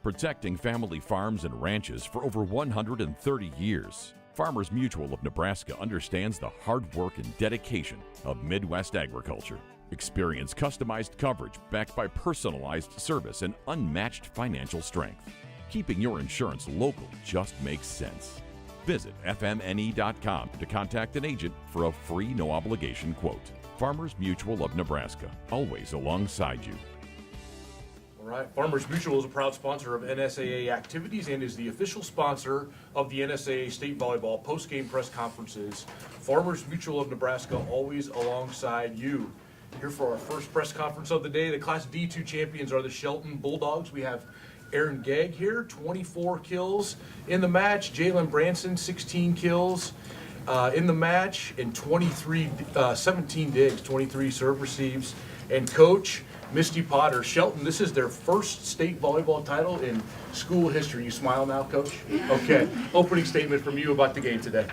protecting family farms and ranches for over 130 years. Farmers Mutual of Nebraska understands the hard work and dedication of Midwest agriculture. Experience customized coverage backed by personalized service and unmatched financial strength. Keeping your insurance local just makes sense. Visit fmne.com to contact an agent for a free no-obligation quote. Farmers Mutual of Nebraska, always alongside you. All right, Farmers Mutual is a proud sponsor of NSAA activities and is the official sponsor of the NSAA State Volleyball post-game press conferences. Farmers Mutual of Nebraska, always alongside you. Here for our first press conference of the day. The Class D2 champions are the Shelton Bulldogs. We have Aaron Gegg here, 24 kills in the match. Jalen Branson, 16 kills in the match, and 17 digs, 23 serve receives. And Coach Misty Potter. Shelton, this is their first state volleyball title in school history. You smile now, Coach? Okay. Opening statement from you about the game today.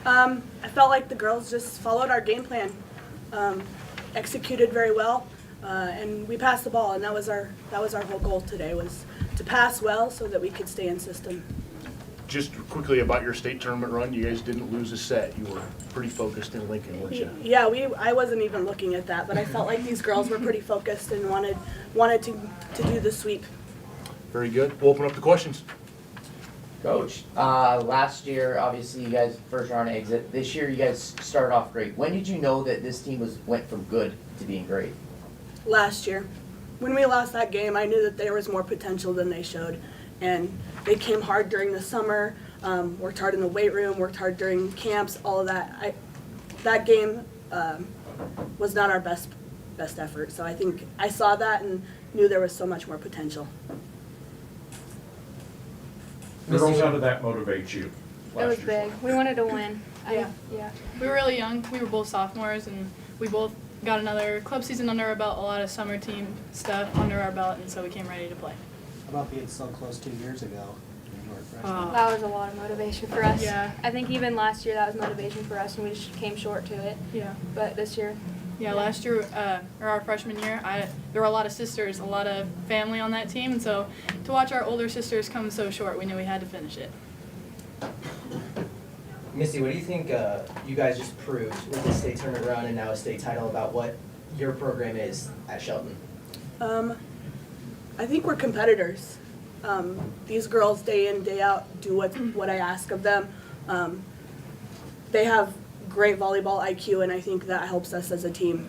I felt like the girls just followed our game plan, executed very well, and we passed the ball. And that was our whole goal today, was to pass well so that we could stay in system. Just quickly about your state tournament run, you guys didn't lose a set. You were pretty focused in Lincoln, weren't you? Yeah, I wasn't even looking at that, but I felt like these girls were pretty focused and wanted to do the sweep. Very good. We'll open up the questions. Coach, last year, obviously, you guys first round exit. This year, you guys started off great. When did you know that this team went from good to being great? Last year. When we lost that game, I knew that there was more potential than they showed. And they came hard during the summer, worked hard in the weight room, worked hard during camps, all of that. That game was not our best effort. So I think I saw that and knew there was so much more potential. Girls, how did that motivate you? It was big. We wanted to win. Yeah. We were really young. We were both sophomores, and we both got another club season under our belt, a lot of summer team stuff under our belt, and so we came ready to play. How about being so close 2 years ago? When you were a freshman? That was a lot of motivation for us. Yeah. I think even last year that was motivation for us, and we just came short to it. Yeah. But this year. Yeah, last year, or our freshman year, there were a lot of sisters, a lot of family on that team, and so to watch our older sisters come so short, we knew we had to finish it. Misty, what do you think you guys just proved with the state tournament run and now a state title about what your program is at Shelton? I think we're competitors. These girls day in, day out do what I ask of them. They have great volleyball IQ, and I think that helps us as a team.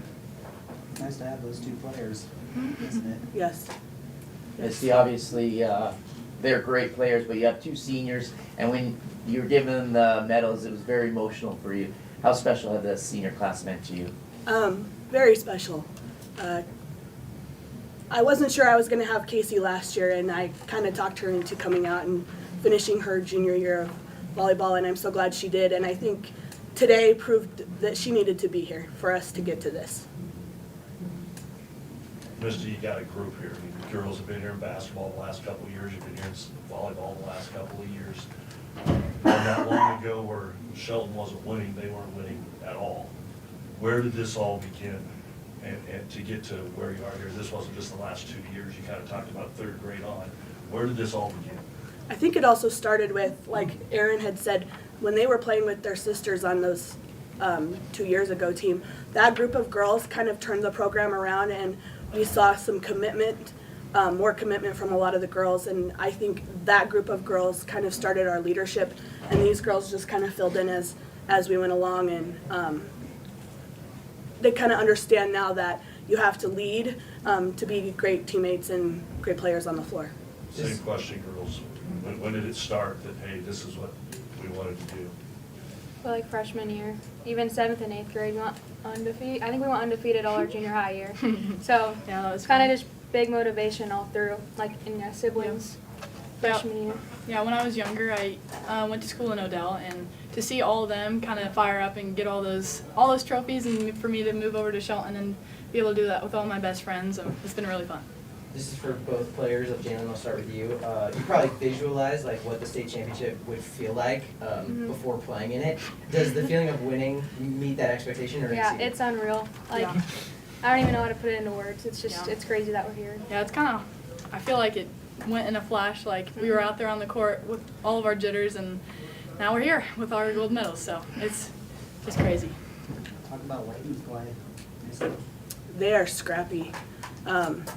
Nice to have those two players, isn't it? Yes. Misty, obviously, they're great players, but you have two seniors, and when you were given them the medals, it was very emotional for you. How special have the senior class meant to you? Very special. I wasn't sure I was going to have Casey last year, and I kind of talked her into coming out and finishing her junior year of volleyball, and I'm so glad she did. And I think today proved that she needed to be here for us to get to this. Misty, you got a group here. I mean, the girls have been here in basketball the last couple of years. You've been here in volleyball the last couple of years. Not that long ago where Shelton wasn't winning, they weren't winning at all. Where did this all begin? And to get to where you are here, this wasn't just the last 2 years. You kind of talked about third grade on. Where did this all begin? I think it also started with, like Aaron had said, when they were playing with their sisters on those 2 years ago team, that group of girls kind of turned the program around, and we saw some commitment, more commitment from a lot of the girls, and I think that group of girls kind of started our leadership, and these girls just kind of filled in as we went along, and they kind of understand now that you have to lead to be great teammates and great players on the floor. Same question, girls. When did it start that, hey, this is what we wanted to do? Well, like freshman year, even 7th and 8th grade, we went undefeated. I think we went undefeated all our junior high year. So Yeah, that was kind of just big motivation all through, like in siblings. Freshman year. Yeah, when I was younger, I went to school in Odell, and to see all of them kind of fire up and get all those trophies, and for me to move over to Shelton and be able to do that with all my best friends, it's been really fun. This is for both players. Jalen, I'll start with you. You probably visualize like what the state championship would feel like before playing in it. Does the feeling of winning meet that expectation, or Yeah, exceed it? it's unreal. Like I don't even know how to put it into words. It's just it's crazy that we're here. Yeah, it's kind of, I feel like it went in a flash. Like, we were out there on the court with all of our jitters, and now we're here with our gold medals. So it's just crazy. Talk about ladies play. They are scrappy. And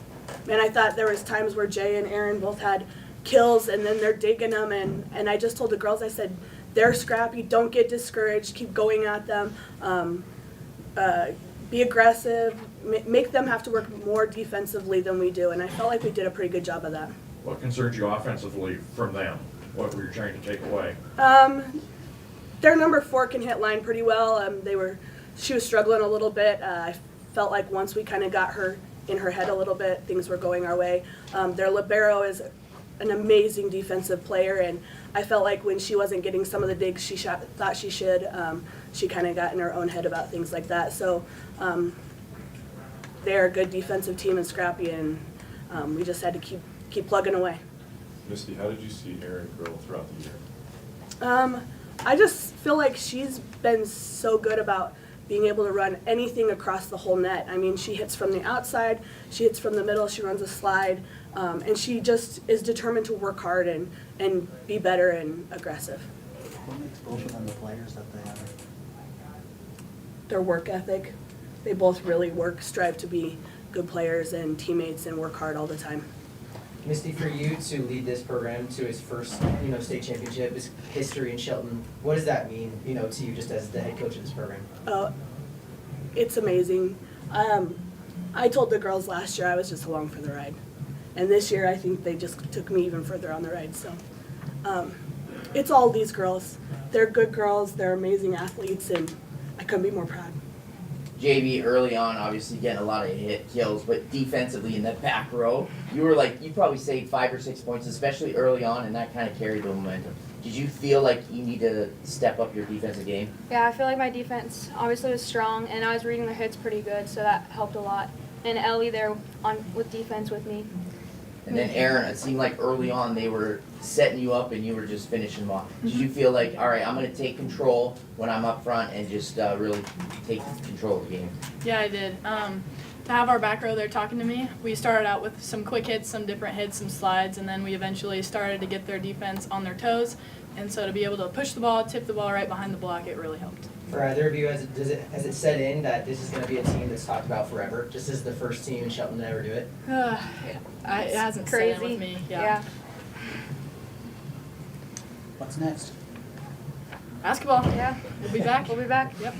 I thought there was times where Jay and Aaron both had kills, and then they're digging them, and I just told the girls, I said, they're scrappy, don't get discouraged, keep going at them, be aggressive, make them have to work more defensively than we do, and I felt like we did a pretty good job of that. What concerns you offensively from them? What were you trying to take away? Their number 4 can hit line pretty well. She was struggling a little bit. I felt like once we kind of got her in her head a little bit, things were going our way. Their libero is an amazing defensive player, and I felt like when she wasn't getting some of the digs she thought she should, she kind of got in her own head about things like that. So they're a good defensive team and scrappy, and we just had to keep plugging away. Misty, how did you see Erin grow throughout the year? I just feel like she's been so good about being able to run anything across the whole net. I mean, she hits from the outside, she hits from the middle, she runs a slide, and she just is determined to work hard and be better and aggressive. What makes both of them the players that they are? Their work ethic. They both really strive to be good players and teammates and work hard all the time. Misty, for you to lead this program to its first, state championship, its history in Shelton, what does that mean, to you just as the head coach of this program? It's amazing. I told the girls last year I was just along for the ride. And this year I think they just took me even further on the ride. So it's all these girls. They're good girls, they're amazing athletes, and I couldn't be more proud. JV early on, obviously getting a lot of hit kills, but defensively in the back row, you probably saved 5 or 6 points, especially early on, and that kind of carried the momentum. Did you feel like you need to step up your defensive game? Yeah, I feel like my defense obviously was strong, and I was reading the hits pretty good, so that helped a lot. And Ellie there with defense with me. And then Aaron, it seemed like early on they were setting you up and you were just finishing them off. Did you feel like, all right, I'm going to take control when I'm up front and just really take control of the game? Yeah, I did. To have our back row there talking to me, we started out with some quick hits, some different hits, some slides, and then we eventually started to get their defense on their toes. And so to be able to push the ball, tip the ball right behind the block, it really helped. For either of you, has it set in that this is going to be a team that's talked about forever? Just as the first team in Shelton to ever do it? It hasn't set in with me. Yeah. What's next? Basketball. Yeah. We'll be back. We'll be back. Yep.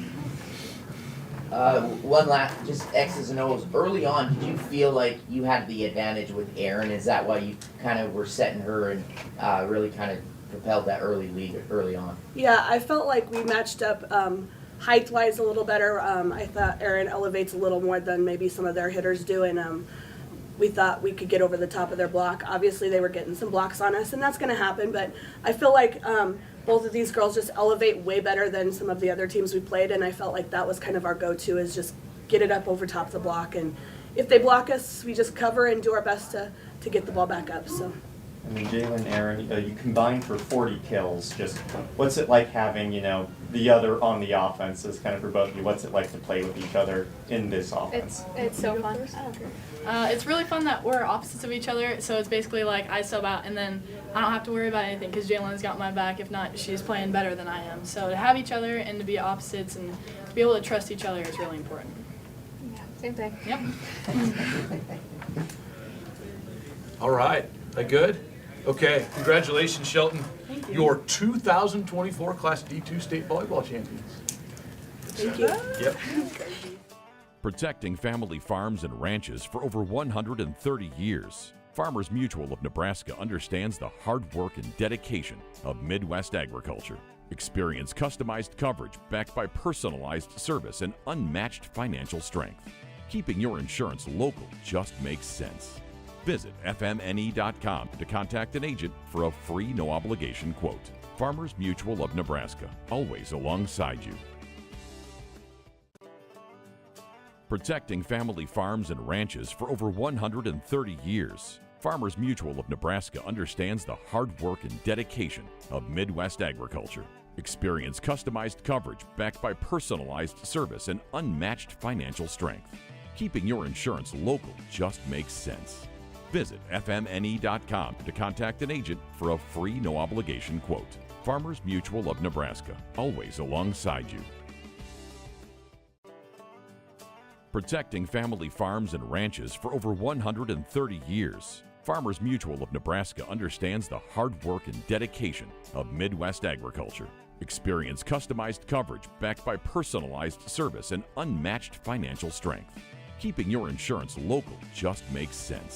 One last, just X's and O's. Early on, did you feel like you had the advantage with Aaron? Is that why you kind of were setting her and really kind of propelled that early lead early on? Yeah, I felt like we matched up height-wise a little better. I thought Aaron elevates a little more than maybe some of their hitters do, and we thought we could get over the top of their block. Obviously, they were getting some blocks on us, and that's going to happen, but I feel like both of these girls just elevate way better than some of the other teams we played, and I felt like that was kind of our go-to, is just get it up over top of the block, and if they block us, we just cover and do our best to get the ball back up. So. I mean, Jalen, Aaron, you combined for 40 kills. Just what's it like having, the other on the offense is kind of for both of you? What's it like to play with each other in this offense? It's so fun. It's really fun that we're opposites of each other, so it's basically like I sub out and then I don't have to worry about anything because Jalen's got my back. If not, she's playing better than I am. So to have each other and to be opposites and to be able to trust each other is really important. Yeah, same thing. Yep. All right, that good? Okay, congratulations, Shelton. Thank you. Your 2024 Class D2 state volleyball champions. Thank you. Yep. Protecting family farms and ranches for over 130 years. Farmers Mutual of Nebraska understands the hard work and dedication of Midwest agriculture. Experience customized coverage backed by personalized service and unmatched financial strength. Keeping your insurance local just makes sense. Visit fmne.com to contact an agent for a free, no-obligation quote. Farmers Mutual of Nebraska, always alongside you. Protecting family farms and ranches for over 130 years. Farmers Mutual of Nebraska understands the hard work and dedication of Midwest agriculture. Experience customized coverage backed by personalized service and unmatched financial strength. Keeping your insurance local just makes sense. Visit fmne.com to contact an agent for a free no-obligation quote. Farmers Mutual of Nebraska, always alongside you. Protecting family farms and ranches for over 130 years. Farmers Mutual of Nebraska understands the hard work and dedication of Midwest agriculture. Experience customized coverage backed by personalized service and unmatched financial strength. Keeping your insurance local just makes sense.